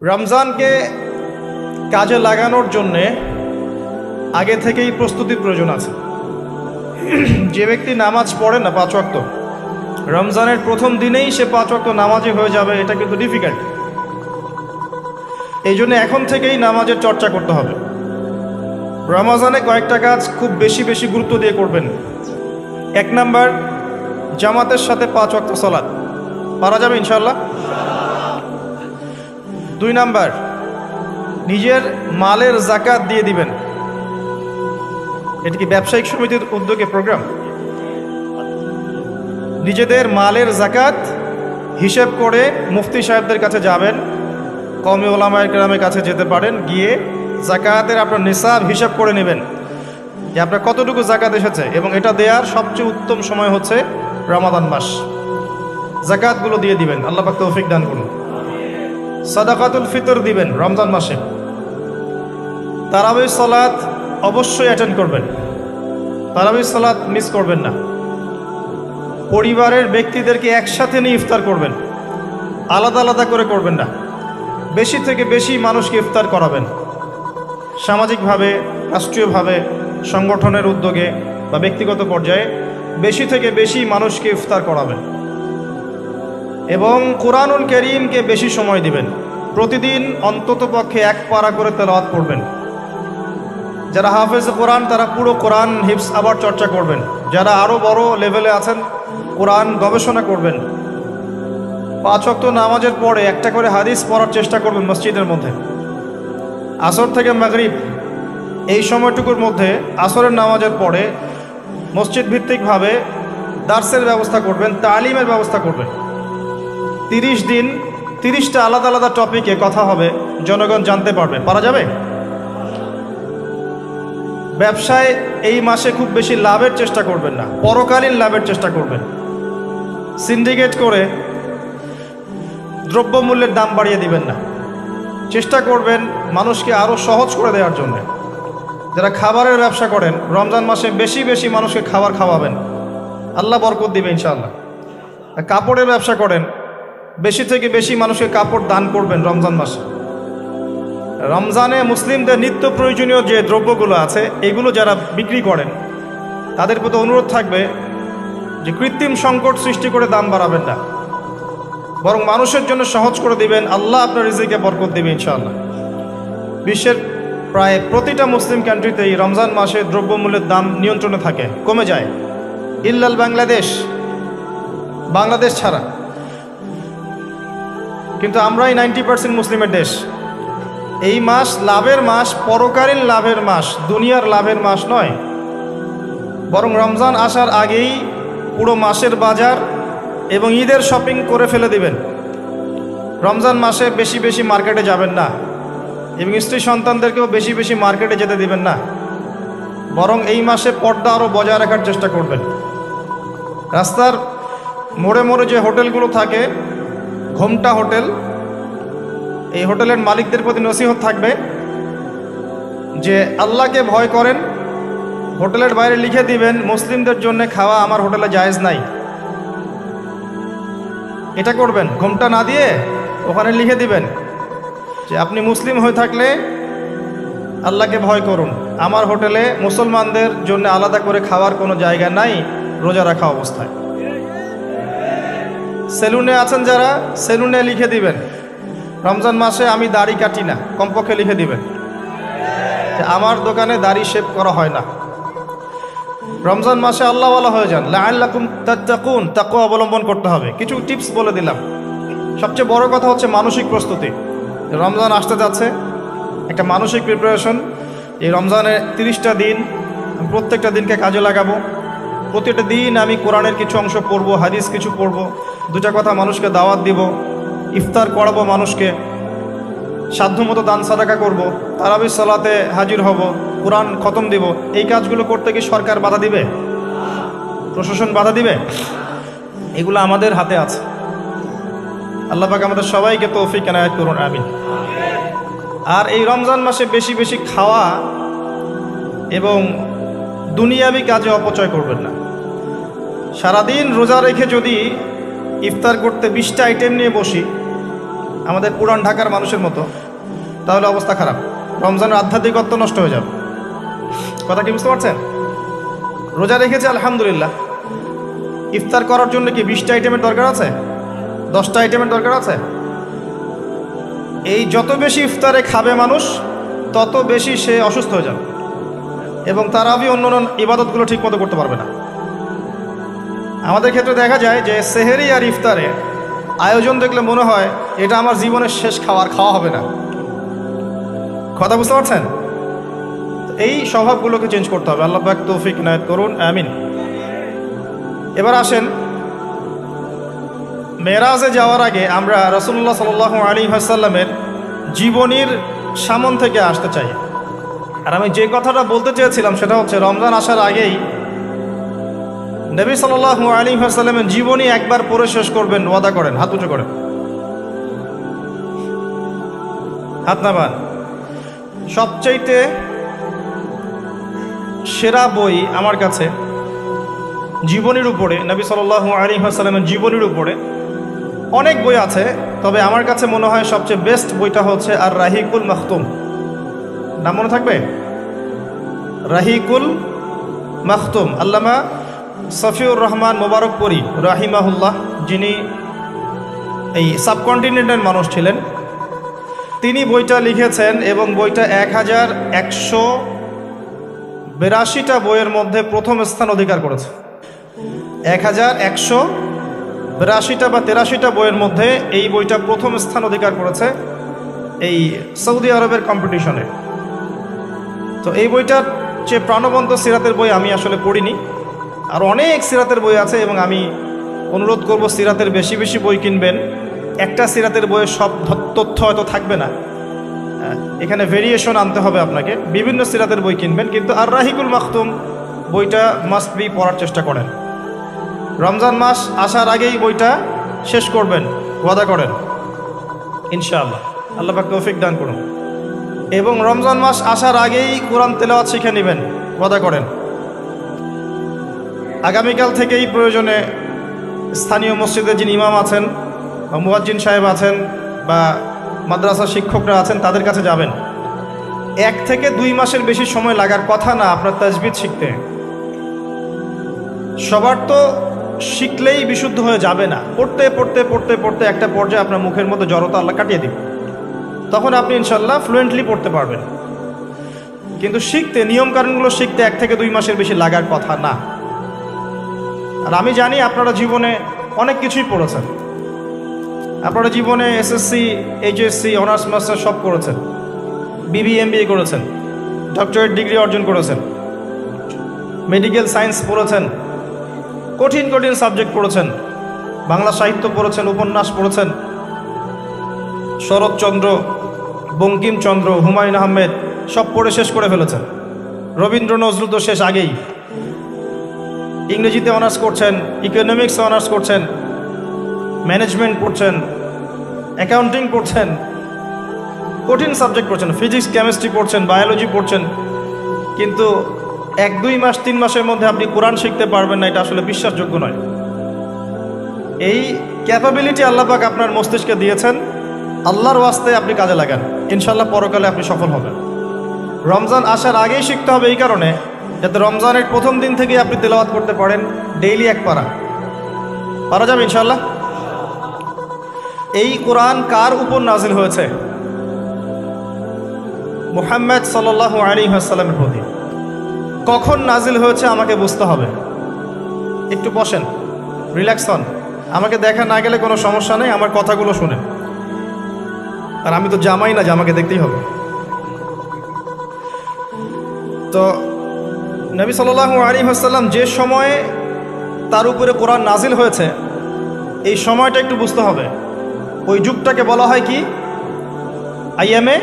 রমজানকে কাজে লাগানোর জন্যে আগে থেকেই প্রস্তুতির প্রয়োজন আছে। যে ব্যক্তি নামাজ পড়ে না 5 ওয়াক্ত, রমজানের প্রথম দিনেই সে 5 ওয়াক্ত নামাজি হয়ে যাবে, এটা কিন্তু ডিফিকাল্ট। এই জন্য এখন থেকেই নামাজের চর্চা করতে হবে। রমজানে কয়েকটা কাজ খুব বেশি বেশি গুরুত্ব দিয়ে করবেন। 1 নাম্বার, জামাতের সাথে 5 ওয়াক্ত সালাত পারা যাবে ইনশাআল্লাহ। 2 নাম্বার, নিজের মালের যাকাত দিয়ে দিবেন। এটা কি ব্যবসায়িক সমিতির উদ্যোগে প্রোগ্রাম? নিজেদের মালের যাকাত হিসেব করে মুফতি সাহেবদের কাছে যাবেন, কওমি ওলামায়ে কেরামের কাছে যেতে পারেন, গিয়ে যাকাতের আপনার নিসাব হিসাব করে নেবেন যে আপনার কতটুকু যাকাত এসেছে, এবং এটা দেওয়ার সবচেয়ে উত্তম সময় হচ্ছে রমাদান মাস। যাকাতগুলো দিয়ে দিবেন, আল্লাহ পাক তৌফিক দান করুন। সাদাকাতুল ফিতর দিবেন রমজান মাসে। তারাবির সালাত অবশ্যই অ্যাটেন্ড করবেন, তারাবির সালাত মিস করবেন না। পরিবারের ব্যক্তিদেরকে একসাথে নিয়ে ইফতার করবেন, আলাদা আলাদা করে করবেন না। বেশি থেকে বেশি মানুষকে ইফতার করাবেন, সামাজিকভাবে, রাষ্ট্রীয়ভাবে, সংগঠনের উদ্যোগে বা ব্যক্তিগত পর্যায়ে বেশি থেকে বেশি মানুষকে ইফতার করাবেন। এবং কোরআনুল কারীমকে বেশি সময় দিবেন। প্রতিদিন অন্তত পক্ষে 1 পারা করে তেলাওয়াত পড়বেন। যারা হাফেজ কোরআন তারা পুরো কোরআন হিফজ আবার চর্চা করবেন। যারা আরও বড় লেভেলে আছেন কোরআন গবেষণা করবেন। 5 ওয়াক্ত নামাজের পরে একটা করে হাদিস পড়ার চেষ্টা করবেন মসজিদের মধ্যে। আসর থেকে মাগরিব এই সময়টুকুর মধ্যে আসরের নামাজের পরে মসজিদ ভিত্তিকভাবে দার্সের ব্যবস্থা করবেন, তালিমের ব্যবস্থা করবেন। 30 দিন 30টা আলাদা আলাদা টপিকে কথা হবে, জনগণ জানতে পারবে। পারা যাবে? ব্যবসায় এই মাসে খুব বেশি লাভের চেষ্টা করবেন না, পরকালীন লাভের চেষ্টা করবেন। সিন্ডিকেট করে দ্রব্যমূল্যের দাম বাড়িয়ে দিবেন না, চেষ্টা করবেন মানুষকে আরও সহজ করে দেওয়ার জন্য। যারা খাবারের ব্যবসা করেন রমজান মাসে বেশি বেশি মানুষকে খাবার খাওয়াবেন, আল্লাহ বরকত দিবে ইনশাআল্লাহ। কাপড়ের ব্যবসা করেন, বেশি থেকে বেশি মানুষকে কাপড় দান করবেন রমজান মাসে। রমজানে মুসলিমদের নিত্য প্রয়োজনীয় যে দ্রব্যগুলো আছে এগুলো যারা বিক্রি করেন তাদের প্রতি অনুরোধ থাকবে যে কৃত্রিম সংকট সৃষ্টি করে দাম বাড়াবেন না, বরং মানুষের জন্য সহজ করে দিবেন। আল্লাহ আপনার রিজিকে বরকত দিবে ইনশাআল্লাহ। বিশ্বের প্রায় প্রতিটা মুসলিম কান্ট্রিতেই রমজান মাসে দ্রব্যমূল্যের দাম নিয়ন্ত্রণে থাকে, কমে যায়, ইল্লাল বাংলাদেশ ছাড়া। কিন্তু আমরাই 90% মুসলিমের দেশ। এই মাস লাভের মাস, পরকালীন লাভের মাস, দুনিয়ার লাভের মাস নয়। বরং রমজান আসার আগেই পুরো মাসের বাজার এবং ঈদের শপিং করে ফেলে দিবেন। রমজান মাসে বেশি বেশি মার্কেটে যাবেন না, এবং স্ত্রী সন্তানদেরকেও বেশি বেশি মার্কেটে যেতে দিবেন না। বরং এই মাসে পর্দা আরও বজায় রাখার চেষ্টা করবেন। রাস্তার মোড়ে মোড়ে যে হোটেলগুলো থাকে, ঘোমটা হোটেল, এই হোটেলের মালিকদের প্রতি নসিহত থাকবে যে আল্লাহকে ভয় করেন। হোটেলের বাইরে লিখে দিবেন মুসলিমদের জন্য খাওয়া আমার হোটেলে জায়েজ নাই। এটা করবেন, ঘোমটা না দিয়ে ওখানে লিখে দিবেন যে আপনি মুসলিম হয়ে থাকলে আল্লাহকে ভয় করুন, আমার হোটেলে মুসলমানদের জন্য আলাদা করে খাওয়ার কোনো জায়গা নাই রোজা রাখা অবস্থায়। সেলুনে আছেন যারা, সেলুনে লিখে দিবেন রমজান মাসে আমি দাড়ি কাটি না, কমপক্ষে লিখে দিবেন যে আমার দোকানে দাড়ি শেভ করা হয় না। রমজান মাসে আল্লাহওয়ালা হয়ে যান, লাআল্লাকুম তাত্তাকুন, তাকওয়া অবলম্বন করতে হবে। কিছু টিপস বলে দিলাম। সবচেয়ে বড় কথা হচ্ছে মানসিক প্রস্তুতি। রমজান আসতে যাচ্ছে, একটা মানসিক প্রিপারেশন। এই রমজানের 30টা দিন প্রত্যেকটা দিনকে কাজে লাগাবো। প্রতিটা দিন আমি কোরআনের কিছু অংশ পড়বো, হাদিস কিছু পড়বো, 2টা কথা মানুষকে দাওয়াত দিব, ইফতার করাবো মানুষকে, সাধ্যমতো দান সাদাকা করব, তারাবির সালাতে হাজির হব, কোরআন খতম দিব। এই কাজগুলো করতে কি সরকার বাধা দিবে? প্রশাসন বাধা দিবে? এগুলো আমাদের হাতে আছে। আল্লাহ পাক আমাদের সবাইকে তৌফিক এনায়েত করুন, আমিন। আর এই রমজান মাসে বেশি বেশি খাওয়া এবং দুনিয়াবি কাজে অপচয় করবেন না। সারাদিন রোজা রেখে যদি ইফতার করতে 20টা আইটেম নিয়ে বসি, আমাদের পুরান ঢাকার মানুষের মতো, তাহলে অবস্থা খারাপ। রমজানের আধ্যাত্মিকত্ব নষ্ট হয়ে যাবে। কথা কি বুঝতে পারছেন? রোজা রেখেছে আলহামদুলিল্লাহ, ইফতার করার জন্য কি 20টা আইটেমের দরকার আছে? 10টা আইটেমের দরকার আছে? এই যত বেশি ইফতারে খাবে মানুষ, তত বেশি সে অসুস্থ হয়ে যাবে এবং তারাবি অন্য ইবাদতগুলো ঠিক মতো করতে পারবে না। আমাদের ক্ষেত্রে দেখা যায় যে সেহেরি আর ইফতারে আয়োজন দেখলে মনে হয় এটা আমার জীবনের শেষ খাওয়া হবে না। কথা বুঝতে পারছেন? এই স্বভাবগুলোকে চেঞ্জ করতে হবে। আল্লাহ পাক তৌফিক নায়েত করুন, আমিন। এবার আসেন, মেরাজে যাওয়ার আগে আমরা রাসূলুল্লাহ সাল্লাল্লাহু আলাইহি ওয়াসাল্লামের জীবনীর সামন থেকে আসতে চাই। আর আমি যে কথাটা বলতে চেয়েছিলাম সেটা হচ্ছে, রমজান আসার আগেই নবী সাল্লাল্লাহু আলাইহি ওয়াসাল্লামের জীবনী একবার পড়ে শেষ করবেন, ওয়াদা করেন। হাত উঁচু করেন, হাত নামান। সবচাইতে সেরা বই আমার কাছে জীবনীর উপরে, নবী সাল্লাল্লাহু আলাইহি ওয়াসাল্লামের জীবনীর উপরে অনেক বই আছে, তবে আমার কাছে মনে হয় সবচেয়ে বেস্ট বইটা হচ্ছে আর রাহিকুল মাখতুম। নাম মনে থাকবে? রাহিকুল মাখতুম, আল্লামা সফিউর রহমান মোবারকপুরী রাহিমাহুল্লাহ, যিনি এই সাবকন্টিনেন্টের মানুষ ছিলেন, তিনি বইটা লিখেছেন এবং বইটা 1182টা বইয়ের মধ্যে প্রথম স্থান অধিকার করেছে। 1182টা বা 83টা বইয়ের মধ্যে এই বইটা প্রথম স্থান অধিকার করেছে এই সৌদি আরবের কম্পিটিশনে। তো এই বইটার যে প্রাণবন্ত সিরাতের বই আমি আসলে পড়িনি, আর অনেক সিরাতের বই আছে এবং আমি অনুরোধ করব সিরাতের বেশি বেশি বই কিনবেন। একটা সিরাতের বইয়ের সব তথ্য হয়তো থাকবে না, এখানে ভেরিয়েশন আনতে হবে আপনাকে। বিভিন্ন সিরাতের বই কিনবেন, কিন্তু আর রাহিকুল মাখতুম বইটা মাস্ট বি পড়ার চেষ্টা করেন। রমজান মাস আসার আগেই বইটা শেষ করবেন, ওয়াদা করেন ইনশাআল্লাহ। আল্লাহ পাক তৌফিক দান করুন। এবং রমজান মাস আসার আগেই কোরআন তেলাওয়াত শিখে নেবেন, ওয়াদা করেন। আগামীকাল থেকেই প্রয়োজনে স্থানীয় মসজিদে যিনি ইমাম আছেন বা মুয়াজ্জিন সাহেব আছেন বা মাদ্রাসা শিক্ষকরা আছেন, তাদের কাছে যাবেন। 1 থেকে 2 মাসের বেশি সময় লাগার কথা না আপনার তাজবিদ শিখতে। সবার তো শিখলেই বিশুদ্ধ হয়ে যাবে না। পড়তে পড়তে পড়তে পড়তে একটা পর্যায়ে আপনার মুখের মধ্যে জড়তা আল্লাহ কাটিয়ে দিবে, তখন আপনি ইনশাল্লাহ ফ্লুয়েন্টলি পড়তে পারবেন। কিন্তু শিখতে, নিয়মকানুনগুলো শিখতে 1 থেকে 2 মাসের বেশি লাগার কথা না। আর আমি জানি আপনারা জীবনে অনেক কিছুই পড়েছেন। আপনারা জীবনে এসএসসি, এইচএসসি, অনার্স মাস্টার সব করেছেন, বিবি এমবিএ করেছেন, ডক্টরেট ডিগ্রি অর্জন করেছেন, মেডিকেল সায়েন্স পড়েছেন, কঠিন কঠিন সাবজেক্ট পড়েছেন, বাংলা সাহিত্য পড়েছেন, উপন্যাস পড়েছেন, শরৎচন্দ্র, বঙ্কিমচন্দ্র, হুমায়ুন আহমেদ সব পড়ে শেষ করে ফেলেছেন। রবীন্দ্র নজরুল তো শেষ আগেই। ইংরেজিতে অনার্স করছেন, ইকোনমিক্সে অনার্স করছেন, ম্যানেজমেন্ট পড়ছেন, অ্যাকাউন্টিং পড়ছেন, কঠিন সাবজেক্ট পড়ছেন, ফিজিক্স কেমিস্ট্রি পড়ছেন, বায়োলজি পড়ছেন, কিন্তু 1-2 মাস 3 মাসের মধ্যে আপনি কোরআন শিখতে পারবেন না, এটা আসলে বিশ্বাসযোগ্য নয়। এই ক্যাপাবিলিটি আল্লাহ পাক আপনার মস্তিষ্কে দিয়েছেন, আল্লাহর ওয়াস্তে আপনি কাজে লাগান, ইনশাল্লাহ পরকালে আপনি সফল হবেন। রমজান আসার আগেই শিখতে হবে এই কারণে, যাতে রমজানের প্রথম দিন থেকেই আপনি তেলাওয়াত করতে পারেন, ডেইলি 1 পারা। পারা যাবে ইনশাল্লাহ। এই কোরআন কার উপর নাজিল হয়েছে? মুহাম্মদ সাল্লাল্লাহু আলাইহি ওয়াসাল্লামের প্রতি। কখন নাজিল হয়েছে আমাকে বুঝতে হবে। একটু বসেন, রিল্যাক্স হন, আমাকে দেখা না গেলে কোনো সমস্যা নেই, আমার কথাগুলো শুনেন। আর আমি তো জামাই না যে আমাকে দেখতেই হবে। তো নবী সাল্লাল্লাহু আলাইহি ওয়াসাল্লাম যে সময়ে তার উপরে কোরআন নাজিল হয়েছে, এই সময়টা একটু বুঝতে হবে। ওই যুগটাকে বলা হয় কি? আইয়ামে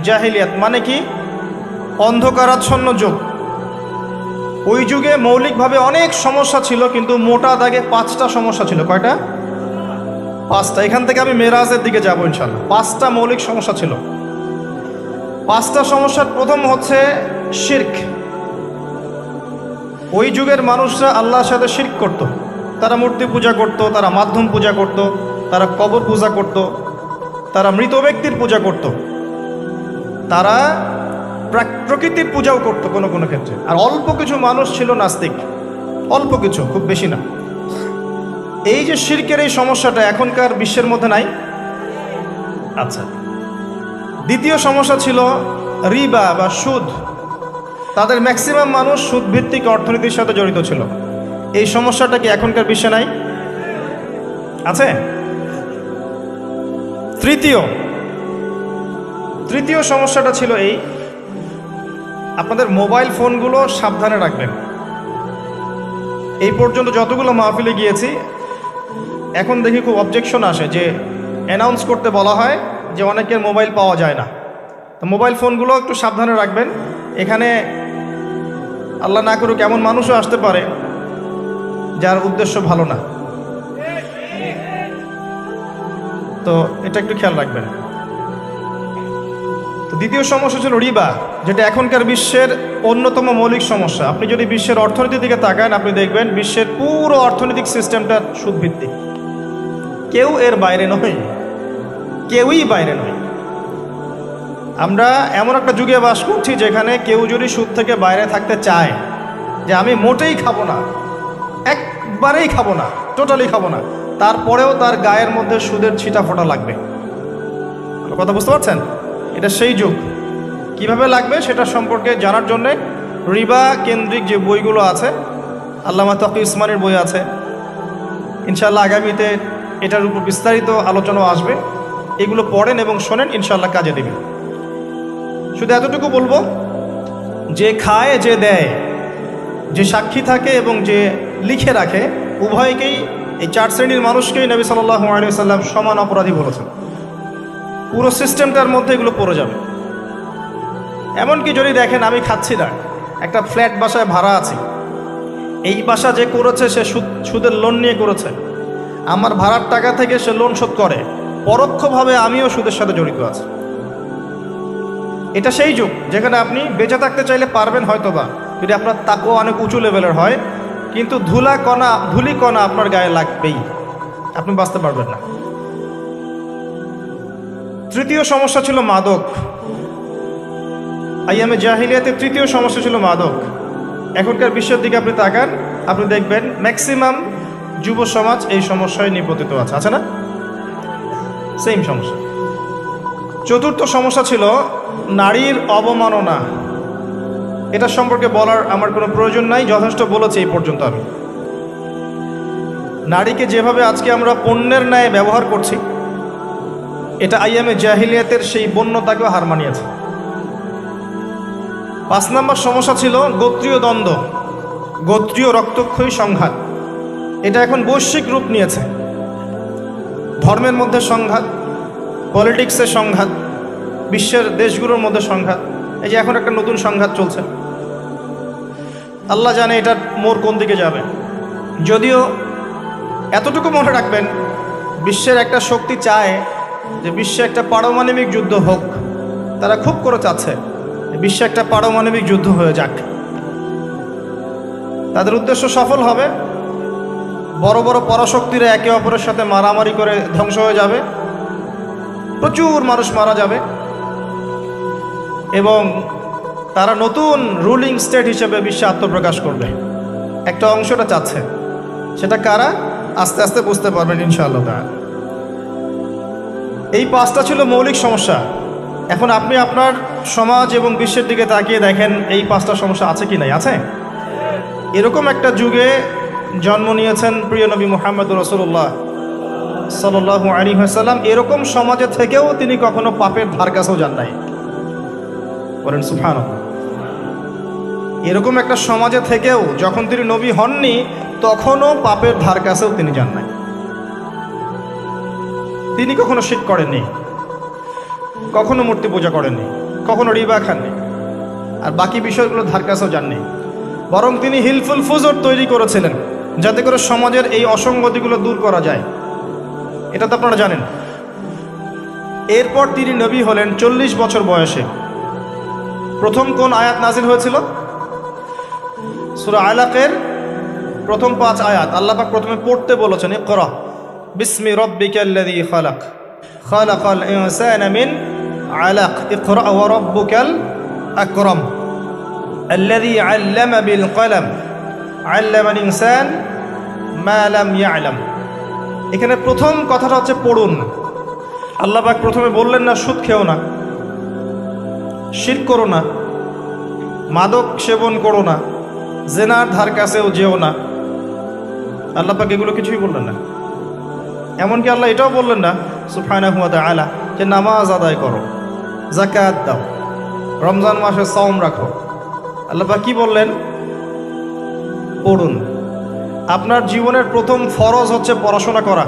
জাহিলিয়াত, মানে কি? অন্ধকারাচ্ছন্ন যুগ। ওই যুগে মৌলিকভাবে অনেক সমস্যা ছিল, কিন্তু মোটা দাগে 5টা সমস্যা ছিল। কয়টা? 5টা। এখান থেকে আমি মেরাজের দিকে যাবো ইনশাল্লাহ। 5টা মৌলিক সমস্যা ছিল। 5টা সমস্যার প্রথম হচ্ছে শিরক। ওই যুগের মানুষরা আল্লাহর সাথে শিরক করত। তারা মূর্তি পূজা করত, তারা মাধ্যম পূজা করত, তারা কবর পূজা করত, তারা মৃত ব্যক্তির পূজা করত, তারা প্রকৃতির পূজাও করত কোনো কোনো ক্ষেত্রে। আর অল্প কিছু মানুষ ছিল নাস্তিক, অল্প কিছু, খুব বেশি না। এই যে শিরকের এই সমস্যাটা এখনকার বিশ্বের মধ্যে নাই। আচ্ছা, দ্বিতীয় সমস্যা ছিল রিবা বা সুদ। তাদের ম্যাক্সিমাম মানুষ সুদ ভিত্তিক অর্থনীতির সাথে জড়িত ছিল। এই সমস্যাটা কি এখনকার বিশ্বে নাই? আছে। তৃতীয় সমস্যাটা ছিল এই, আপনাদের মোবাইল ফোনগুলো সাবধানে রাখবেন। এই পর্যন্ত যতগুলো মাহফিলে গিয়েছি, এখন দেখি খুব অবজেকশন আসে যে অ্যানাউন্স করতে বলা হয় যে অনেকের মোবাইল পাওয়া যায় না। তো মোবাইল ফোনগুলো একটু সাবধানে রাখবেন। এখানে আল্লাহ না করুক এমন মানুষও আসতে পারে যার উদ্দেশ্য ভালো না, তো এটা একটু খেয়াল রাখবেন। তো দ্বিতীয় সমস্যা ছিল রিবা, যেটা এখনকার বিশ্বের অন্যতম মৌলিক সমস্যা। আপনি যদি বিশ্বের অর্থনীতির দিকে তাকান, আপনি দেখবেন বিশ্বের পুরো অর্থনৈতিক সিস্টেমটা সুদভিত্তিক। কেউ এর বাইরে নয়, কেউই বাইরে নয়। আমরা এমন একটা যুগে বাস করছি যেখানে কেউ যদি সুদ থেকে বাইরে থাকতে চায়, যে আমি মোটেই খাবো না, একবারেই খাবো না, টোটালি খাবো না, তারপরেও তার গায়ের মধ্যে সুদের ছিটা ফোটা লাগবে। কথা বুঝতে পারছেন? এটা সেই যুগ। কিভাবে লাগবে সেটা সম্পর্কে জানার জন্যে রিবা কেন্দ্রিক যে বইগুলো আছে, আল্লামা তকি উসমানীর বই আছে, ইনশাআল্লাহ আগামীতে এটার উপর বিস্তারিত আলোচনা আসবে। এগুলো পড়েন এবং শোনেন, ইনশাআল্লাহ কাজে দেবেন। শুধু এতটুকু বলবো, যে খায় যে দেয়, যে সাক্ষী থাকে এবং যে লিখে রাখে, উভয়কেই, এই চার শ্রেণীর মানুষকেই নবী সাল্লাল্লাহু আলাইহি ওয়াসাল্লাম সমান অপরাধী বলেছেন। পুরো সিস্টেমটার মধ্যে এগুলো পড়ে যাবে। এমনকি যদি দেখেন আমি খাচ্ছি না, একটা ফ্ল্যাট বাসায় ভাড়া আছি, এই বাসা যে করেছে সে সুদের লোন নিয়ে করেছে, আমার ভাড়ার টাকা থেকে সে লোন শোধ করে, পরোক্ষভাবে আমিও সুদের সাথে জড়িত আছি। এটা সেই যুগ যেখানে আপনি বেঁচে থাকতে চাইলে পারবেন হয়তোবা, যদি আপনার তাকওয়া অনেক উঁচু লেভেলের হয়, কিন্তু ধুলি কণা আপনার গায়ে লাগবেই, আপনি বাঁচতে পারবেন না। তৃতীয় সমস্যা ছিল মাদক। আইয়ামে জাহিলিয়াতে তৃতীয় সমস্যা ছিল মাদক। এখনকার বিশ্বের দিকে আপনি তাকান, আপনি দেখবেন ম্যাক্সিমাম যুব সমাজ এই সমস্যায় নিপতিত আছে, আছে না? সেম সমস্যা। চতুর্থ সমস্যা ছিল নারীর অবমাননা। এটা সম্পর্কে বলার আমার কোনো প্রয়োজন নাই, যথেষ্ট বলেছি এই পর্যন্ত আমি। নারীকে যেভাবে আজকে আমরা পণ্যের ন্যায় ব্যবহার করছি, এটা আইয়ামে জাহিলিয়াতের সেই বন্যতাকেও হার মানিয়েছে। 5 নম্বর সমস্যা ছিল গোত্রীয় দ্বন্দ্ব, গোত্রীয় রক্তক্ষয়ী সংঘাত। এটা এখন বৈশ্বিক রূপ নিয়েছে। ধর্মের মধ্যে সংঘাত, পলিটিক্সের সংঘাত, বিশ্বের দেশগুলোর মধ্যে সংঘাত। এই যে এখন একটা নতুন সংঘাত চলছে, আল্লাহ জানে এটার মোড় কোন দিকে যাবে। যদিও এতটুকু মনে রাখবেন, বিশ্বের একটা শক্তি চায় যে বিশ্বে একটা পারমাণবিক যুদ্ধ হোক। তারা খুব করে চাচ্ছে বিশ্বে একটা পারমাণবিক যুদ্ধ হয়ে যাক। তাদের উদ্দেশ্য সফল হবে, বড় বড় পরাশক্তিরা একে অপরের সাথে মারামারি করে ধ্বংস হয়ে যাবে, প্রচুর মানুষ মারা যাবে, এবং তারা নতুন রুলিং স্টেট হিসেবে বিশ্বে আত্মপ্রকাশ করবে। একটা অংশটা চাচ্ছে, সেটা কারা আস্তে আস্তে বুঝতে পারবেন ইনশাআল্লাহ তাআলা। এই 5টা ছিল মৌলিক সমস্যা। এখন আপনি আপনার সমাজ এবং বিশ্বের দিকে তাকিয়ে দেখেন এই 5টা সমস্যা আছে কি নাই? আছে। এরকম একটা যুগে জন্ম নিয়েছেন প্রিয় নবী মুহাম্মদ রাসূলুল্লাহ সাল্লাল্লাহু আলাইহি ওয়াসাল্লাম। এরকম সমাজে থেকেও তিনি কখনো পাপের ধার কাছেও যান নাই। বলেন সুবহানাল্লাহ। এরকম একটা সমাজে থেকেও যখন তিনি নবী হননি, তখনও পাপের ধার কাছেও তিনি যান নাই। তিনি কখনো শিরক করেননি, কখনো মূর্তি পূজা করেননি, কখনো রিবা খাননি, আর বাকি বিষয়গুলো ধার কাছেও যাননি। বরং তিনি হিলফুল ফুজর তৈরি করেছিলেন যাতে করে সমাজের এই অসঙ্গতিগুলো দূর করা যায়। এটা তো আপনারা জানেন। এরপর তিনি নবী হলেন 40 বছর বয়সে। প্রথম কোন আয়াত নাজিল হয়েছিল? সূরা আলাকের প্রথম 5 আয়াত আল্লাহ পাক প্রথমে পড়তে বলেছেন, ইকরা বিসমি রাব্বিকাল্লাযী খালাক খালাকাল ইনসানা মিন আলাক ইকরা ওয়া রাব্বুকাল আকরাম আল্লাযী আল্লামা বিল কলম আল্লামাল ইনসান মা লাম ইয়ালাম। এখানে প্রথম কথাটা হচ্ছে পড়ুন। আল্লাহ পাক প্রথমে বললেন না সুদ খেও না, শিরক করো না, মাদক সেবন করো না, জেনার ধার কাছেও যেও না। আল্লাহ পাক এগুলো কিছুই বললেন না। এমনকি আল্লাহ এটাও বললেন না সুবহানাহু ওয়া তাআলা যে নামাজ আদায় করো, যাকাত দাও, রমজান মাসে সাওম রাখো। আল্লাহ পাক কি বললেন? পড়ুন। আপনার জীবনের প্রথম ফরজ হচ্ছে পড়াশোনা করা।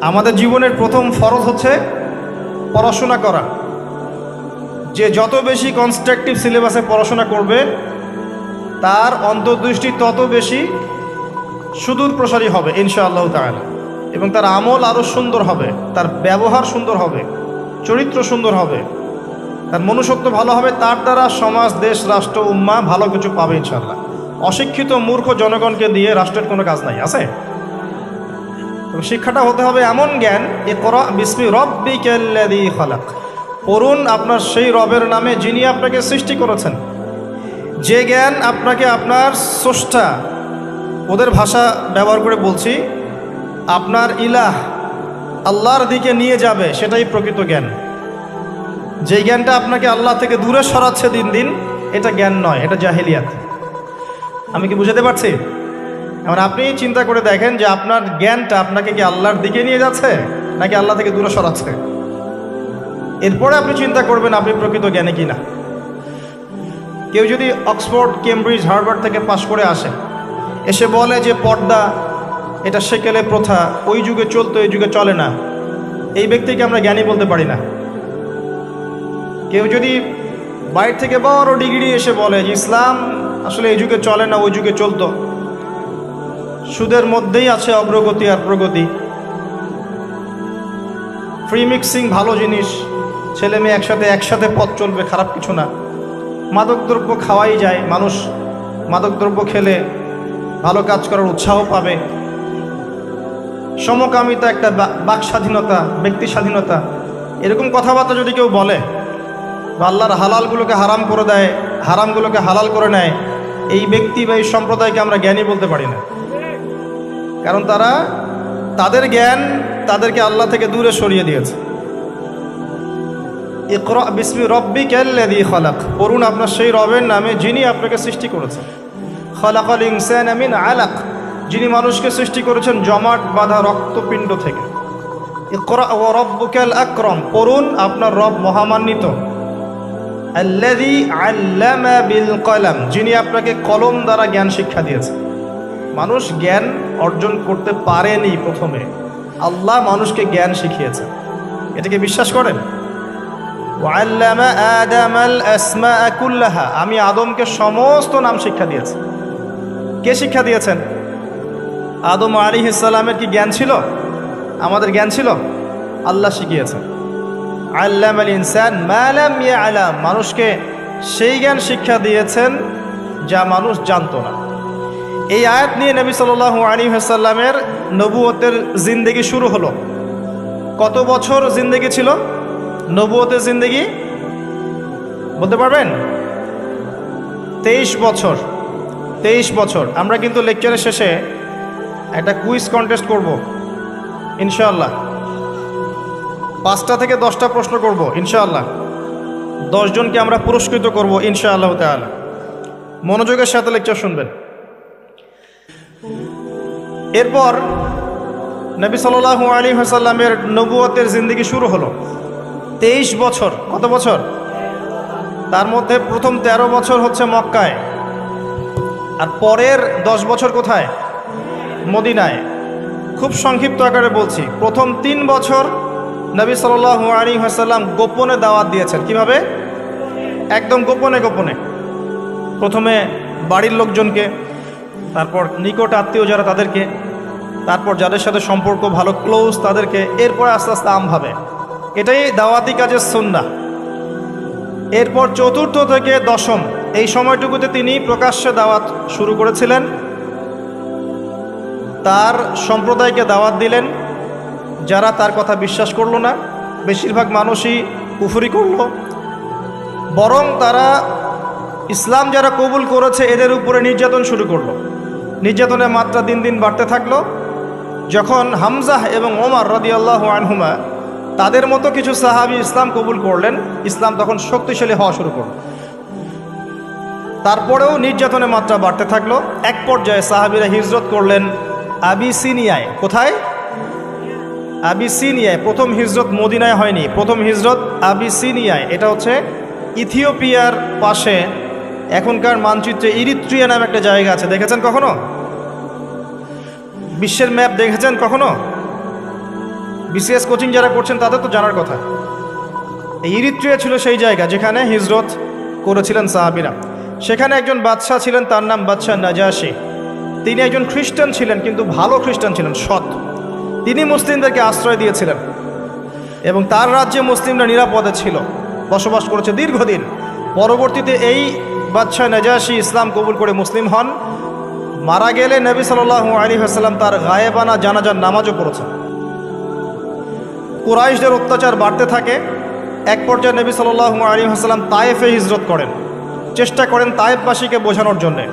আমাদের জীবনের প্রথম ফরজ হচ্ছে পড়াশোনা করা। যে যত বেশি কনস্ট্রাকটিভ সিলেবাসে পড়াশোনা করবে তার অন্তর্দৃষ্টি তত বেশি সুদূর প্রসারী হবে ইনশাআল্লাহ তাআলা, এবং তার আমল আরও সুন্দর হবে, তার ব্যবহার সুন্দর হবে, চরিত্র সুন্দর হবে, তার মনুষ্যত্ব ভালো হবে। তার দ্বারা সমাজ, দেশ, রাষ্ট্র, উম্মাহ ভালো কিছু পাবে ইনশাআল্লাহ। অশিক্ষিত মূর্খ জনগণকে দিয়ে রাষ্ট্রের কোনো কাজ নাই, আছে? শিক্ষাটা হতে হবে এমন জ্ঞান, ইকরা বিসমি রাব্বিকাল্লাযী খালাক। পড়ুন আপনার সেই রবের নামে যিনি আপনাকে সৃষ্টি করেছেন। যে জ্ঞান আপনাকে আপনার স্রষ্টা, ওদের ভাষা ব্যবহার করে বলছি, আপনার ইলাহ আল্লাহর দিকে নিয়ে যাবে, সেটাই প্রকৃত জ্ঞান। যে জ্ঞানটা আপনাকে আল্লাহ থেকে দূরে সরাচ্ছে দিন দিন, এটা জ্ঞান নয়, এটা জাহেলিয়াত। আমি কি বুঝাতে পারছি? এবার আপনি চিন্তা করে দেখেন যে আপনার জ্ঞানটা আপনাকে কি আল্লাহর দিকে নিয়ে যাচ্ছে নাকি আল্লাহ থেকে দূরে সরাচ্ছে। এরপরে আপনি চিন্তা করবেন আপনি প্রকৃত জ্ঞানী কিনা। কেউ যদি অক্সফোর্ড, কেমব্রিজ, হার্ভার্ড থেকে পাশ করে আসে, এসে বলে যে পর্দা এটা সেকেলে প্রথা, ওই যুগে চলতো, এই যুগে চলে না, এই ব্যক্তিকে আমরা জ্ঞানী বলতে পারি না। কেউ যদি বাইরে থেকে বড় ডিগ্রি এসে বলে যে ইসলাম আসলে এই যুগে চলে না, ওই যুগে চলতো, সুদের মধ্যেই আছে অগ্রগতি আর প্রগতি, ফ্রি মিক্সিং ভালো জিনিস, ছেলে মেয়ে একসাথে পথ চলবে, খারাপ কিছু না, মাদকদ্রব্য খাওয়াই যায়, মানুষ মাদকদ্রব্য খেলে ভালো কাজ করার উৎসাহ পাবে, সমকামিতা একটা বাক স্বাধীনতা, ব্যক্তি স্বাধীনতা, এরকম কথাবার্তা যদি কেউ বলে বা আল্লাহর হালালগুলোকে হারাম করে দেয়, হারামগুলোকে হালাল করে নেয়, এই ব্যক্তি বা এই সম্প্রদায়কে আমরা জ্ঞানী বলতে পারি না। কারণ তাদের জ্ঞান তাদেরকে আল্লাহ থেকে দূরে সরিয়ে দিয়েছে। ইকরা বিসমি রাব্বিকাল্লাযী খালাক। পড়ুন আপনার সেই রবের নামে যিনি আপনাকে সৃষ্টি করেছেন। খালাকাল ইনসানা মিন আলাক, যিনি মানুষকে সৃষ্টি করেছেন জমাট বাঁধা রক্তপিণ্ড থেকে। ইকরা ওয়া রাব্বুকাল আকরাম, পড়ুন আপনার রব মহামান্বিত। আল্লাযী আল্লামা বিল কলম, যিনি আপনাকে কলম দ্বারা জ্ঞান শিক্ষা দিয়েছেন। মানুষ জ্ঞান অর্জন করতে পারেনি, প্রথমে আল্লাহ মানুষকে জ্ঞান শিখিয়েছেন। এটাকে বিশ্বাস করেন? ওয়াল্লামা আদামাল আসমাআ কুল্লাহা, আমি আদমকে সমস্ত নাম শিক্ষা দিয়েছি। কে শিক্ষা দিয়েছেন? আদম আলাইহিস সালামের কি জ্ঞান ছিল? আমাদের জ্ঞান ছিল? আল্লাহ শিখিয়েছেন। আল্লামাল ইনসান মা লাম ইয়ালাম, মানুষকে সেই জ্ঞান শিক্ষা দিয়েছেন যা মানুষ জানতো না। এই আয়াত নিয়ে নবী সাল্লাল্লাহু আলাইহি ওয়াসাল্লামের নবুয়তের জিন্দেগি শুরু হলো। কত বছর জিন্দেগি ছিল নবুয়তের জিন্দেগি? বলতে পারবেন? 23 বছর। 23 বছর। আমরা কিন্তু লেকচারের শেষে একটা কুইজ কন্টেস্ট করব ইনশাআল্লাহ। 5টা থেকে 10টা প্রশ্ন করব ইনশাআল্লাহ। 10 জনকে আমরা পুরস্কৃত করব ইনশাআল্লাহ তাআলা। মনোযোগের সাথে লেকচার শুনবেন। এরপর নবী সাল্লাল্লাহু আলাইহি ওয়াসাল্লামের নবুয়তের জিন্দেগি শুরু হলো। 23 বছর। কত বছর? তার মধ্যে প্রথম 13 বছর হচ্ছে মক্কায়, আর পরের 10 বছর কোথায়? মদিনায়। খুব সংক্ষিপ্ত আকারে বলছি, প্রথম 3 বছর নবী সাল্লাল্লাহু আলাইহি ওয়াসাল্লাম গোপনে দাওয়াত দিয়েছেন। কিভাবে? একদম গোপনে গোপনে। প্রথমে বাড়ির লোকজনকে, তারপর নিকট আত্মীয় যারা তাদেরকে, তারপর যাদের সাথে সম্পর্ক ভালো ক্লোজ তাদেরকে, এরপর আস্তে আস্তে আমভাবে। এটাই দাওয়াতি কাজের সুন্নাহ। এরপর 4র্থ থেকে 10ম এই সময়টুকুতে তিনি প্রকাশ্যে দাওয়াত শুরু করেছিলেন। তার সম্প্রদায়কে দাওয়াত দিলেন, যারা তার কথা বিশ্বাস করলো না, বেশিরভাগ মানুষই কুফরি করলো, বরং তারা ইসলাম যারা কবুল করেছে এদের উপরে নির্যাতন শুরু করলো। নির্যাতনের মাত্রা দিন দিন বাড়তে থাকলো। যখন হামজাহ এবং ওমর রাদিয়াল্লাহু আনহুমা তাদের মতো কিছু সাহাবী ইসলাম কবুল করলেন, ইসলাম তখন শক্তিশালী হওয়া শুরু করল। তারপরেও নির্যাতনের মাত্রা বাড়তে থাকলো। এক পর্যায়ে সাহাবীরা হিজরত করলেন আবিসিনিয়ায়। কোথায়? আবিসিনিয়ায়। প্রথম হিজরত মদিনায় হয়নি, প্রথম হিজরত আবিসিনিয়ায়। এটা হচ্ছে ইথিওপিয়ার পাশে, এখনকার মানচিত্রে ইরিত্রিয়া নামে একটা জায়গা আছে। দেখেছেন কখনো? বিশ্বের ম্যাপ দেখেছেন কখনো? বিসিএস কোচিং যারা করছেন তাদের তো জানার কথা। এই ইরিত্রিয়া ছিল সেই জায়গা যেখানে হিজরত করেছিলেন সাহাবীরা। সেখানে একজন বাদশাহ ছিলেন, তার নাম বাদশাহ নাজাশী। তিনি একজন খ্রিস্টান ছিলেন, কিন্তু ভালো খ্রিস্টান ছিলেন, সৎ। তিনি মুসলিমদেরকে আশ্রয় দিয়েছিলেন এবং তার রাজ্যে মুসলিমরা নিরাপদে ছিল, বসবাস করেছে দীর্ঘদিন। পরবর্তীতে এই বাদশাহ নাজাশী ইসলাম কবুল করে মুসলিম হন। মারা গেলে নবী সাল্লাল্লাহু আলাইহি ওয়াসাল্লাম তার গায়েবানা জানাজার নামাজও পড়েছেন। কুরাইশদের অত্যাচার বাড়তে থাকে। এক পর্যায়ে নবী সাল্লাল্লাহু আলাইহি ওয়াসাল্লাম তায়েফে হিজরত করেন, চেষ্টা করেন তায়েফবাসীকে বোঝানোর জন্যে।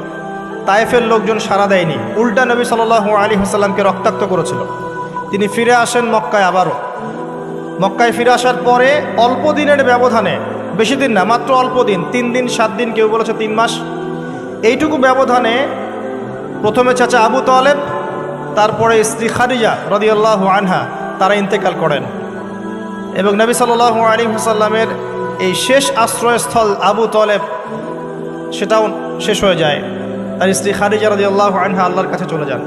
তায়েফের লোকজন সাড়া দেয়নি, উল্টা নবী সাল্লাল্লাহু আলাইহি ওয়াসাল্লামকে রক্তাক্ত করেছিল। তিনি ফিরে আসেন মক্কায়। আবারও মক্কায় ফিরে আসার পরে অল্প দিনের ব্যবধানে, বেশি দিন না, মাত্র অল্প দিন, 3 দিন 7 দিন, কেউ বলেছে 3 মাস, এইটুকু ব্যবধানে প্রথমে চাচা আবু তালেব, তারপরে স্ত্রী খাদিজা রাদিয়াল্লাহু আনহা, তারা ইন্তেকাল করেন। এবং নবী সাল্লাল্লাহু আলাইহি ওয়াসাল্লামের এই শেষ আশ্রয়স্থল আবু তালেব, সেটাও শেষ হয়ে যায়। তার স্ত্রী খাদিজা রাদিয়াল্লাহু আনহা আল্লাহর কাছে চলে যান।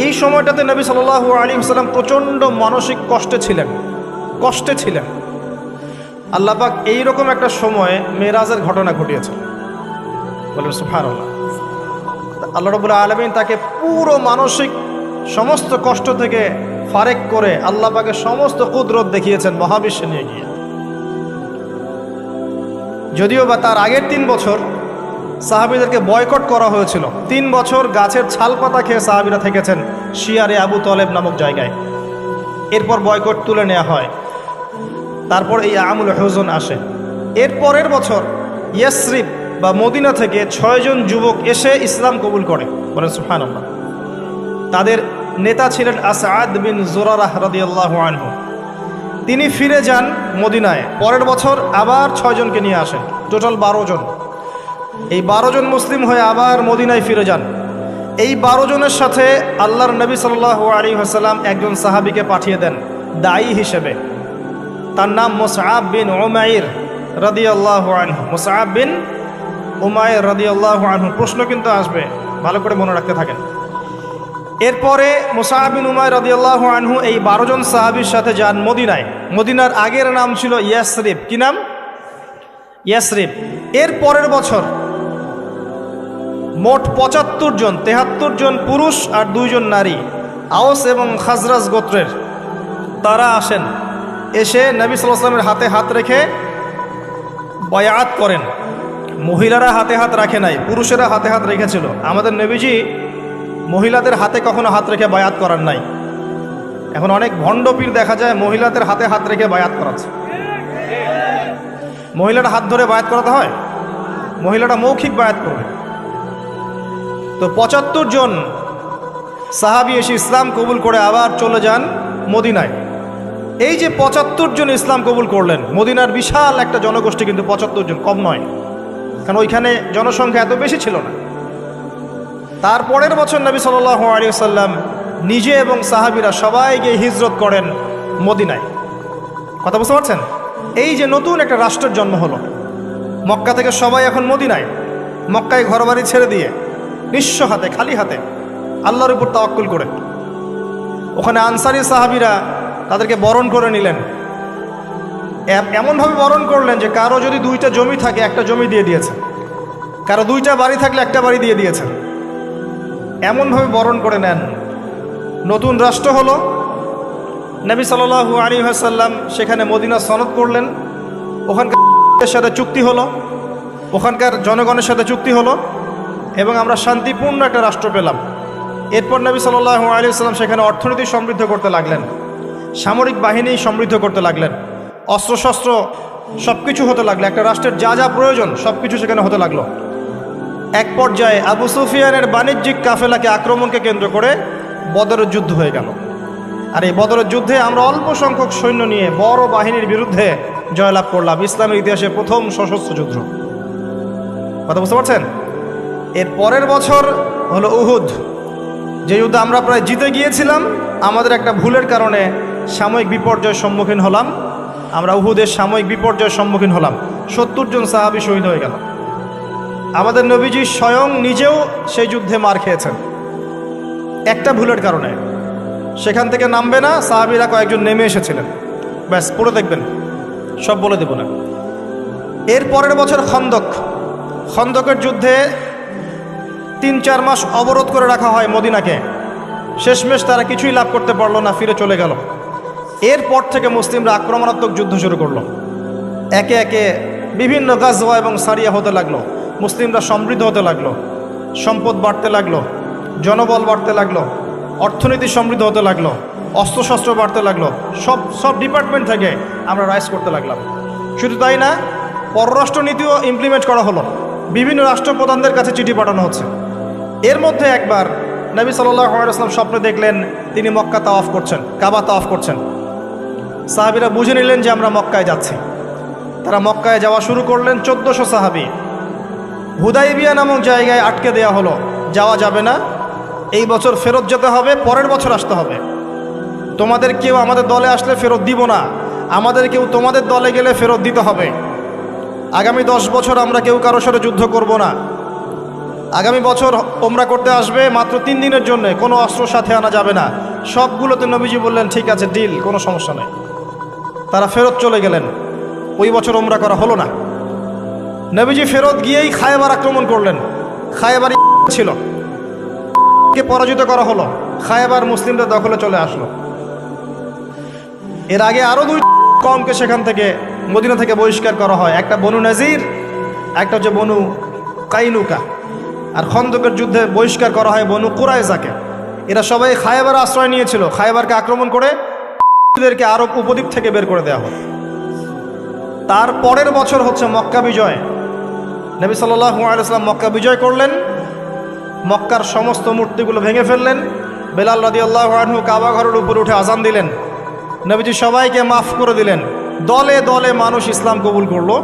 এই সময়টাতে নবী সাল্লাল্লাহু আলাইহি ওয়াসাল্লাম প্রচণ্ড মানসিক কষ্টে ছিলেন। আল্লাহ পাক এইরকম একটা সময়ে মেরাজের ঘটনা ঘটিয়েছে, বলেন সুবহানাল্লাহ। আল্লাহ রাব্বুল আলামিন তাকে পুরো মানসিক সমস্ত কষ্ট থেকে ফারেক করে আল্লাহ পাকের সমস্ত কুদরত দেখিয়েছেন মহাবিশ্বে নিয়ে গিয়ে। যদিও বা তার আগের 3 বছর সাহাবীদেরকে বয়কট করা হয়েছিল। 3 বছর গাছের ছাল পাতা খেয়ে সাহাবীরা থেকেছেন শিয়ারে আবু তালেব নামক জায়গায়। এরপর বয়কট তুলে নেওয়া হয়। তারপর এই আমুল হুজন আসে। এর পরের বছর ইয়াসরিব বা মদিনা থেকে 6 জন যুবক এসে ইসলাম কবুল করে, বলেন সুবহানাল্লাহ। তাদের নেতা ছিলেন আসাদ বিন জুরারাহ রাদিয়াল্লাহু আনহু। তিনি ফিরে যান মদিনায়। পরের বছর আবার 6 জনকে নিয়ে আসেন, টোটাল 12 জন। এই 12 জন মুসলিম হয়ে আবার মদিনায় ফিরে যান। এই 12 জনের সাথে আল্লাহর নবী সাল্লাল্লাহু আলাইহি ওয়াসাল্লাম একজন সাহাবীকে পাঠিয়ে দেন দায়ী হিসেবে। তার নাম মুসআব বিন উমাইর রাদিয়াল্লাহু আনহু। মুসআব বিন উমাইর রাদিয়াল্লাহু আনহু। প্রশ্ন কিন্তু আসবে, ভালো করে মনে রাখতে থাকেন। এরপরে মুসআব বিন উমাইর রাদিয়াল্লাহু আনহু এই 12 জন সাহাবীর সাথে যান মদিনায়। মদিনার আগের নাম ছিল ইয়াসরিব। কি নাম? ইয়াসরিব। এর পরের বছর মোট 75 জন, 73 জন পুরুষ আর 2 জন নারী, আওস এবং খাজরাজ গোত্রের, তারা আসেন। এসে নবী সাল্লাল্লাহু আলাইহি ওয়াসাল্লামের হাতে হাত রেখে বায়াত করেন। মহিলারা হাতে হাত রাখে নাই, পুরুষেরা হাতে হাত রেখেছিল। আমাদের নবীজি মহিলাদের হাতে কখনো হাত রেখে বায়াত করার নাই। এখন অনেক ভণ্ডপীর দেখা যায় মহিলাদের হাতে হাত রেখে বায়াত করাচ্ছে। মহিলাটা হাত ধরে বায়াত করাতে হয়? মহিলাটা মৌখিক বায়াত করবে। তো 75 জন সাহাবী এসে ইসলাম কবুল করে আবার চলে যান মদিনায়। এই যে 75 জন ইসলাম কবুল করলেন, মদিনার বিশাল একটা জনগোষ্ঠী, কিন্তু 75 জন কম নয়, কারণ ওইখানে জনসংখ্যা এত বেশি ছিল না। তারপরের বছর নবী সাল্লাল্লাহু আলাইহি ওয়াসাল্লাম নিজে এবং সাহাবীরা সবাই গিয়ে হিজরত করেন মদিনায়। কথা বুঝতে পারছেন? এই যে নতুন একটা রাষ্ট্রের জন্ম হলো, মক্কা থেকে সবাই এখন মদিনায়। মক্কায় ঘরবাড়ি ছেড়ে দিয়ে নিঃস্ব হাতে, খালি হাতে, আল্লাহর উপর তাওয়াক্কুল করে। ওখানে আনসারী সাহাবীরা তাদেরকে বরণ করে নিলেন। এমনভাবে বরণ করলেন যে কারো যদি 2টা জমি থাকে, একটা জমি দিয়ে দিয়েছে, কারো 2টা বাড়ি থাকলে একটা বাড়ি দিয়ে দিয়েছে। এমনভাবে বরণ করে নেন। নতুন রাষ্ট্র হলো। নবী সাল্লাল্লাহু আলাইহি ওয়াসাল্লাম সেখানে মদিনা সনদ করলেন। ওখানকার সাথে চুক্তি হলো, ওখানকার জনগণের সাথে চুক্তি হলো এবং আমরা শান্তিপূর্ণ একটা রাষ্ট্র পেলাম। এরপর নবী সাল্লাল্লাহু আলাইহি ওয়াসাল্লাম সেখানে অর্থনীতি সমৃদ্ধ করতে লাগলেন, সামরিক বাহিনী সমৃদ্ধ করতে লাগলেন, অস্ত্রশস্ত্র সব কিছু হতে লাগলো, একটা রাষ্ট্রের যা যা প্রয়োজন সব কিছু সেখানে হতে লাগলো। এক পর্যায়ে আবু সুফিয়ানের বাণিজ্যিক কাফেলাকে আক্রমণকে কেন্দ্র করে বদরের যুদ্ধ হয়ে গেল। আর এই বদরের যুদ্ধে আমরা অল্প সংখ্যক সৈন্য নিয়ে বড় বাহিনীর বিরুদ্ধে জয়লাভ করলাম, ইসলামের ইতিহাসে প্রথম সশস্ত্র যুদ্ধ। কথা বুঝতে পারছেন? এর পরের বছর হলো উহুদ, যে যুদ্ধে আমরা প্রায় জিতে গিয়েছিলাম। আমাদের একটা ভুলের কারণে সাময়িক বিপর্যয়ের সম্মুখীন হলাম। আমরা উহুদের সাময়িক বিপর্যয়ের সম্মুখীন হলাম, 70 জন সাহাবী শহীদ হয়ে গেল। আমাদের নবীজি স্বয়ং নিজেও সেই যুদ্ধে মার খেয়েছেন একটা ভুলের কারণে। সেখান থেকে নামবে না, সাহাবীরা কয়েকজন নেমে এসেছিলেন, ব্যাস পড়ে দেখবেন, সব বলে দেব না। এর পরের বছর খন্দকের যুদ্ধে 3-4 মাস অবরোধ করে রাখা হয় মদিনাকে। শেষমেশ তারা কিছুই লাভ করতে পারলো না, ফিরে চলে গেল। এরপর থেকে মুসলিমরা আক্রমণাত্মক যুদ্ধ শুরু করলো। একে একে বিভিন্ন গাজওয়া এবং সারিয়া হতে লাগলো, মুসলিমরা সমৃদ্ধ হতে লাগলো, সম্পদ বাড়তে লাগলো, জনবল বাড়তে লাগলো, অর্থনীতি সমৃদ্ধ হতে লাগলো, অস্ত্রশস্ত্র বাড়তে লাগলো, সব ডিপার্টমেন্ট থেকে আমরা রাইজ করতে লাগলাম। শুধু তাই না, পররাষ্ট্র নীতিও ইমপ্লিমেন্ট করা হলো, বিভিন্ন রাষ্ট্রপ্রধানদের কাছে চিঠি পাঠানো হচ্ছে। এর মধ্যে একবার নবী সাল্লাল্লাহু আলাইহি ওয়াসাল্লাম স্বপ্নে দেখলেন তিনি মক্কা তাওয়াফ করছেন, কাবা তাওয়াফ করছেন। সাহাবীরা বুঝে নিলেন যে আমরা মক্কায় যাচ্ছি। তারা মক্কায় যাওয়া শুরু করলেন। 1400 সাহাবী হুদাইবিয়া নামক জায়গায় আটকে দেওয়া হলো, যাওয়া যাবে না, এই বছর ফেরত যেতে হবে, পরের বছর আসতে হবে। তোমাদের কেউ আমাদের দলে আসলে ফেরত দিব না, আমাদের কেউ তোমাদের দলে গেলে ফেরত দিতে হবে। আগামী 10 বছর আমরা কেউ কারোর সাথে যুদ্ধ করব না। আগামী বছর ওমরা করতে আসবে মাত্র 3 দিনের জন্য, কোনো অস্ত্র সাথে আনা যাবে না। সবগুলোতে নবীজি বললেন ঠিক আছে, ডিল, কোনো সমস্যা নেই। তারা ফেরত চলে গেলেন। ওই বছর ওমরা করা হলো না। নবীজি ফেরত গিয়েই খায়বার আক্রমণ করলেন। খায়বার ছিল, কে পরাজিত করা হলো, খায়বার মুসলিমদের দখলে চলে আসলো। এর আগে আরও 2 কওমকে সেখান থেকে মদিনা থেকে বহিষ্কার করা হয়, একটা বনু নাজির, একটা হচ্ছে বনু কাইনুকা। আর খন্দকের যুদ্ধে বহিষ্কার করা হয় বনু কুরাইজাকে। এরা সবাই খায়বার আশ্রয় নিয়েছিল। খায়বারকে আক্রমণ করে এদেরকে আরব উপদ্বীপ থেকে বের করে দেওয়া হয়। তার পরের বছর হচ্ছে মক্কা বিজয়। নবী সাল্লাল্লাহু আলাইহি ওয়াসাল্লাম মক্কা বিজয় করলেন, মক্কার সমস্ত মূর্তিগুলো ভেঙে ফেললেন। বেলাল রাদিয়াল্লাহু আনহু কাবা ঘরের উপরে উঠে আজান দিলেন। নবীজি সবাইকে মাফ করে দিলেন। দলে দলে মানুষ ইসলাম কবুল করলো।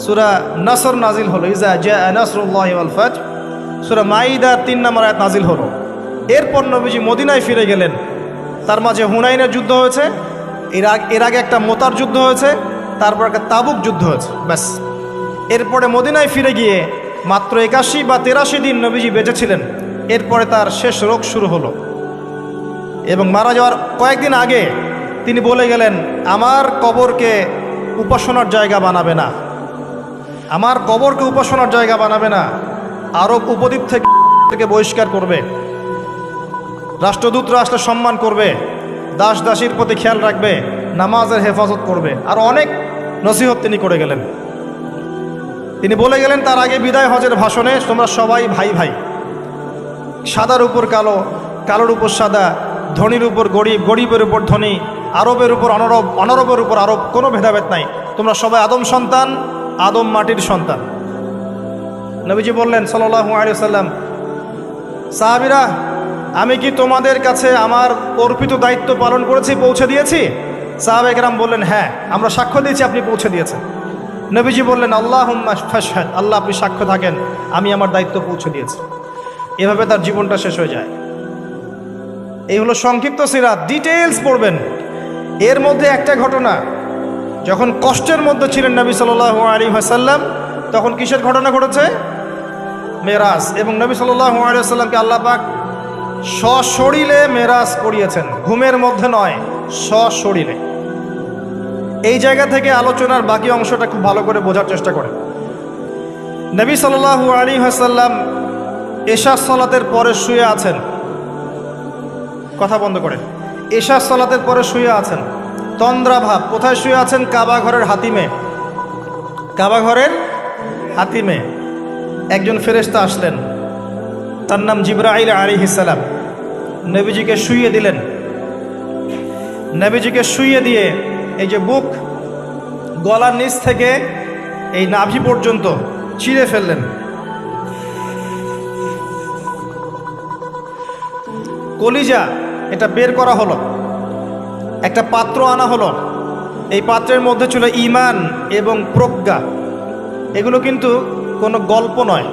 সূরা নাসর নাজিল হলো, ইজা জাআ নাসরুল্লাহি ওয়াল ফাতহ। সূরা মাইদা 3 নম্বর আয়াত নাজিল হলো। এরপর নবীজি মদিনায় ফিরে গেলেন। তার মাঝে হুনাইনের যুদ্ধ হয়েছে, এর আগে একটা মোতার যুদ্ধ হয়েছে, তারপর একটা তাবুক যুদ্ধ হয়েছে, ব্যাস। এরপরে মদিনায় ফিরে গিয়ে মাত্র 81 বা 83 দিন নবীজি বেঁচেছিলেন। এরপরে তার শেষ রোগ শুরু হলো এবং মারা যাওয়ার কয়েকদিন আগে তিনি বলে গেলেন, আমার কবরকে উপাসনার জায়গা বানাবে না, আমার কবরকে উপাসনার জায়গা বানাবে না। আরব উপদ্বীপ থেকে বহিষ্কার করবে, রাষ্ট্রদূতরা আসলে সম্মান করবে, দাস দাসীর প্রতি খেয়াল রাখবে, নামাজের হেফাজত করবে। আর অনেক নসিহত তিনি করে গেলেন। তিনি বলে গেলেন তার আগে বিদায় হজের ভাষণে, তোমরা সবাই ভাই ভাই, সাদার উপর কালো, কালোর উপর সাদা, ধনীর উপর গরিব, গরিবের উপর ধনী, আরবের উপর অনরব, অনরবের উপর আরব, কোনো ভেদাভেদ নাই। তোমরা সবাই আদম সন্তান, আদম মাটির সন্তান। নবীজি বললেন সাল্লাল্লাহু আলাইহি ওয়াসাল্লাম, সাহাবীরা, আমি কি তোমাদের কাছে আমার অর্পিত দায়িত্ব পালন করেছি, পৌঁছে দিয়েছি? সাহাবায়ে কেরাম বললেন, হ্যাঁ, আমরা সাক্ষ্য দিয়েছি আপনি পৌঁছে দিয়েছেন। নবীজি বললেন, আল্লাহুম্মা ফাশহাদ, আল্লাহ আপনি সাক্ষ্য থাকেন আমি আমার দায়িত্ব পৌঁছে দিয়েছি। এভাবে তার জীবনটা শেষ হয়ে যায়। এই হলো সংক্ষিপ্ত সিরাত, ডিটেইলস পড়বেন। এর মধ্যে একটা ঘটনা, যখন কষ্টের মধ্যে ছিলেন নবী সাল্লাল্লাহু আলাইহি ওয়াসাল্লাম, তখন কিসের ঘটনা ঘটেছে? মেরাজ। এবং নবী সাল্লাল্লাহু আলাইহি ওয়াসাল্লামকে আল্লাহ পাক সশরীরে মেরাজ করিয়েছেন, ঘুমের মধ্যে নয়, সশরীরে। এই জায়গা থেকে আলোচনার বাকি অংশটা খুব ভালো করে বোঝার চেষ্টা করেন। নবী সাল্লাল্লাহু আলাইহি ওয়াসাল্লাম এশা সালাতের পরে শুয়ে আছেন, কথা বন্ধ করেন, এশা সালাতের পরে শুয়ে আছেন, তন্দ্রাভাব। কোথায় শুয়ে আছেন? কাবা ঘরের হাতিমে। কাবা ঘরের হাতিমে একজন ফেরেশতা আসলেন, তার নাম জিবরাইল আলাইহিস সালাম। নবীজিকে শুইয়ে দিলেন। নবীজিকে শুইয়ে দিয়ে এই যে বুক, গলার নিচ থেকে এই নাভি পর্যন্ত চিরে ফেললেন। কলিজা এটা বের করা হলো, একটা পাত্র আনা হলো। এই পাত্রের মধ্যে ছিল ঈমান এবং প্রজ্ঞা। এগুলো কিন্তু কোনো গল্প নয়।